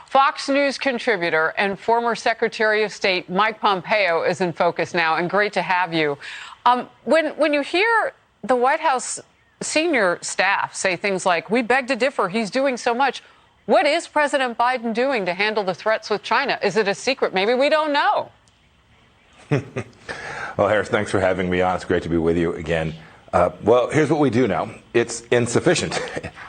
Fox News contributor and former Secretary of State Mike Pompeo is in focus now, and great to have you. When you hear the White House senior staff say things like, "We beg to differ, he's doing so much," what is President Biden doing to handle the threats with China? Is it a secret? Maybe we don't know. Well, Harris, thanks for having me on. It's great to be with you again. Well, here's what we do know. It's insufficient.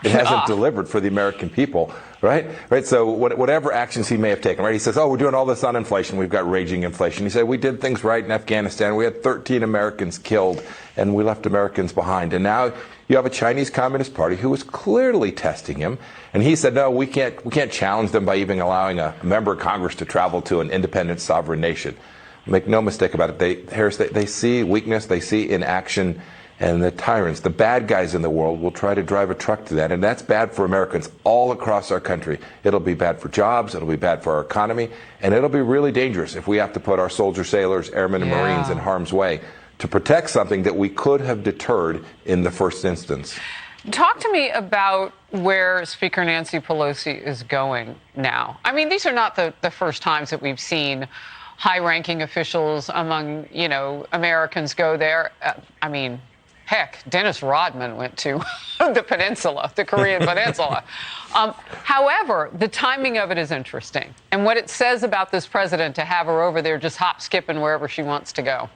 It hasn't delivered for the American people, right? So whatever actions he may have taken, right? He says, oh, we're doing all this on inflation. We've got raging inflation. He said, we did things right in Afghanistan. We had 13 Americans killed, and we left Americans behind. And now you have a Chinese Communist Party who is clearly testing him. And he said, no, we can't challenge them by even allowing a member of Congress to travel to an independent sovereign nation. Make no mistake about it. Harris, they see weakness. They see inaction. And the tyrants, the bad guys in the world, will try to drive a truck to that. And that's bad for Americans all across our country. It'll be bad for jobs. It'll be bad for our economy. And it'll be really dangerous if we have to put our soldiers, sailors, airmen, and Marines in harm's way to protect something that we could have deterred in the first instance. Talk to me about where Speaker Nancy Pelosi is going now. I mean, these are not the first times that we've seen high-ranking officials among, Americans go there. Heck, Dennis Rodman went to the peninsula, the Korean peninsula. However, the timing of it is interesting. And what it says about this president to have her over there just hop skipping wherever she wants to go.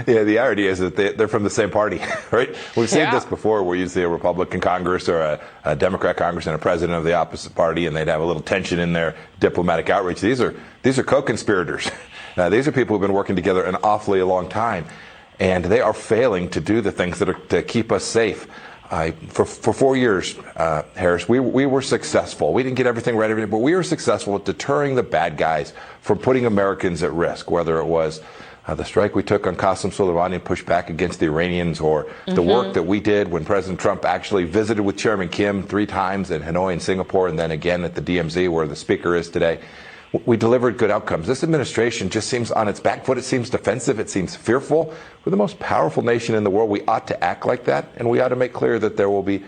Yeah, the irony is that they're from the same party, right? We've seen this before where you see a Republican Congress or a Democrat Congress and a president of the opposite party, and they'd have a little tension in their diplomatic outreach. These are co-conspirators. These are people who've been working together an awfully long time. And they are failing to do the things that are to keep us safe. For 4 years, Harris, we were successful. We didn't get everything right, but we were successful at deterring the bad guys from putting Americans at risk, whether it was the strike we took on Qasem Soleimani and pushed back against the Iranians, or the work that we did when President Trump actually visited with Chairman Kim 3 times in Hanoi and Singapore, and then again at the DMZ where the speaker is today. We delivered good outcomes. This administration just seems on its back foot. It seems defensive. It seems fearful. We're the most powerful nation in the world. We ought to act like that, and we ought to make clear that there will be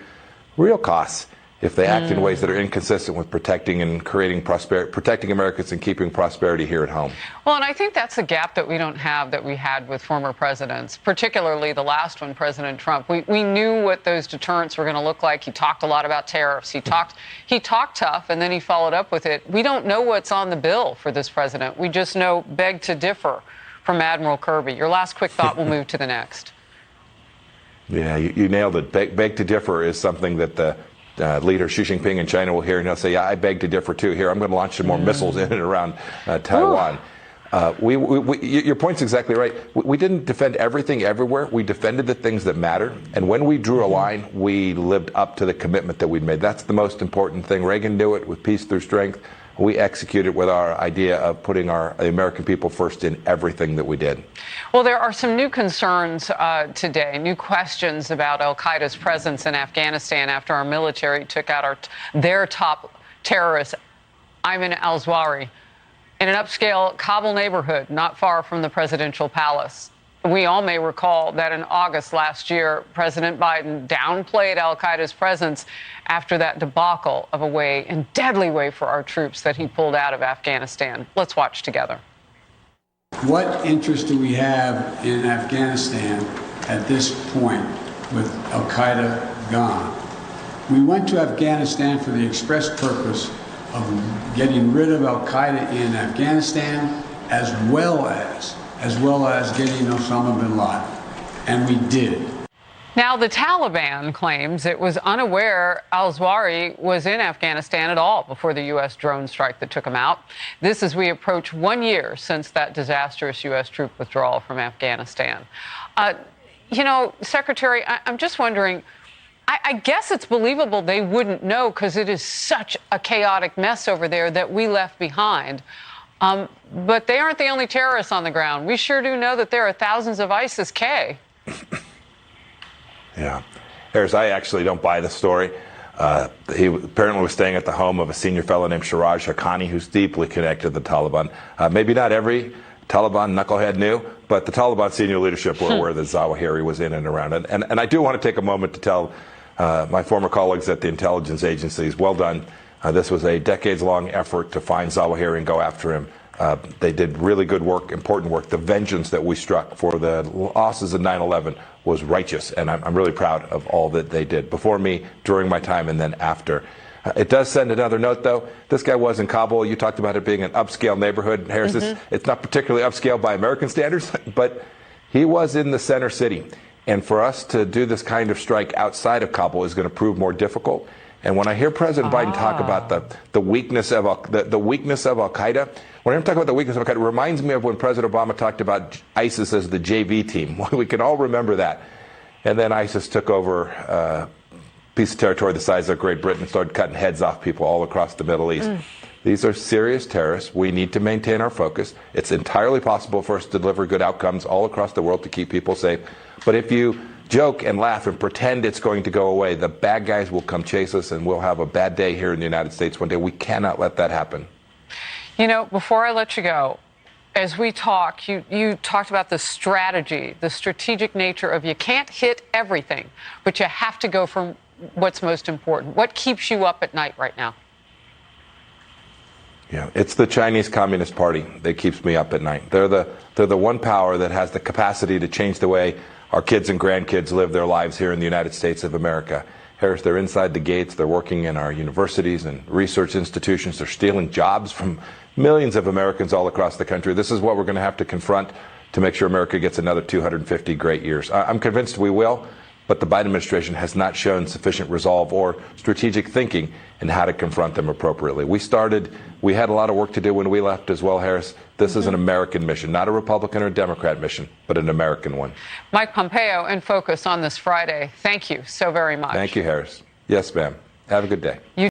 real costs if they act in ways that are inconsistent with protecting and creating prosperity, protecting Americans and keeping prosperity here at home. Well, and I think that's a gap that we don't have that we had with former presidents, particularly the last one, President Trump. We knew what those deterrents were going to look like. He talked a lot about tariffs. He talked tough, and then he followed up with it. We don't know what's on the bill for this president. We just know beg to differ from Admiral Kirby. Your last quick thought, we'll move to the next. Yeah, you nailed it. Beg to differ is something that the leader Xi Jinping in China will hear, and he'll say, yeah, I beg to differ too. Here, I'm going to launch some more missiles in and around Taiwan. Your point's exactly right. We didn't defend everything everywhere. We defended the things that matter. And when we drew a line, we lived up to the commitment that we'd made. That's the most important thing. Reagan knew it with peace through strength. We executed with our idea of putting the American people first in everything that we did. Well, there are some new concerns today, new questions about al-Qaeda's presence in Afghanistan after our military took out their top terrorist, Ayman al-Zawahiri, in an upscale Kabul neighborhood not far from the presidential palace. We all may recall that in August last year, President Biden downplayed al-Qaeda's presence after that debacle of a way and deadly way for our troops that he pulled out of Afghanistan. Let's watch together. What interest do we have in Afghanistan at this point with al-Qaeda gone? We went to Afghanistan for the express purpose of getting rid of al-Qaeda in Afghanistan as well as getting Osama bin Laden. And we did. Now, the Taliban claims it was unaware al-Zawahiri was in Afghanistan at all before the U.S. drone strike that took him out. This as we approach 1 year since that disastrous U.S. troop withdrawal from Afghanistan. Secretary, I'm just wondering, I guess it's believable they wouldn't know because it is such a chaotic mess over there that we left behind. But they aren't the only terrorists on the ground. We sure do know that there are thousands of ISIS-K. Yeah. Harris, I actually don't buy the story. He apparently was staying at the home of a senior fellow named Siraj Haqqani, who's deeply connected to the Taliban. Maybe not every Taliban knucklehead knew, but the Taliban senior leadership were aware that Zawahiri was in and around it. And I do want to take a moment to tell my former colleagues at the intelligence agencies, well done. This was a decades-long effort to find Zawahiri and go after him. They did really good work, important work. The vengeance that we struck for the losses of 9/11 was righteous, and I'm really proud of all that they did, before me, during my time, and then after. It does send another note, though. This guy was in Kabul. You talked about it being an upscale neighborhood. Harris, it's not particularly upscale by American standards, but he was in the center city. And for us to do this kind of strike outside of Kabul is going to prove more difficult. And when I hear President Biden talk about the weakness of the weakness of Al-Qaeda, when I hear him talk about the weakness of Al-Qaeda, it reminds me of when President Obama talked about ISIS as the JV team. We can all remember that. And then ISIS took over a piece of territory the size of Great Britain and started cutting heads off people all across the Middle East. These are serious terrorists. We need to maintain our focus. It's entirely possible for us to deliver good outcomes all across the world to keep people safe. But if you joke and laugh and pretend it's going to go away, the bad guys will come chase us and we'll have a bad day here in the United States one day. We cannot let that happen. You know, before I let you go, as we talk, you talked about the strategy, the strategic nature of you can't hit everything, but you have to go for what's most important. What keeps you up at night right now? Yeah, it's the Chinese Communist Party that keeps me up at night. They're the one power that has the capacity to change the way our kids and grandkids live their lives here in the United States of America. Harris, they're inside the gates. They're working in our universities and research institutions. They're stealing jobs from millions of Americans all across the country. This is what we're going to have to confront to make sure America gets another 250 great years. I'm convinced we will, but the Biden administration has not shown sufficient resolve or strategic thinking in how to confront them appropriately. We had a lot of work to do when we left as well, Harris. This is an American mission, not a Republican or Democrat mission, but an American one. Mike Pompeo in focus on this Friday. Thank you so very much. Thank you, Harris. Yes, ma'am. Have a good day.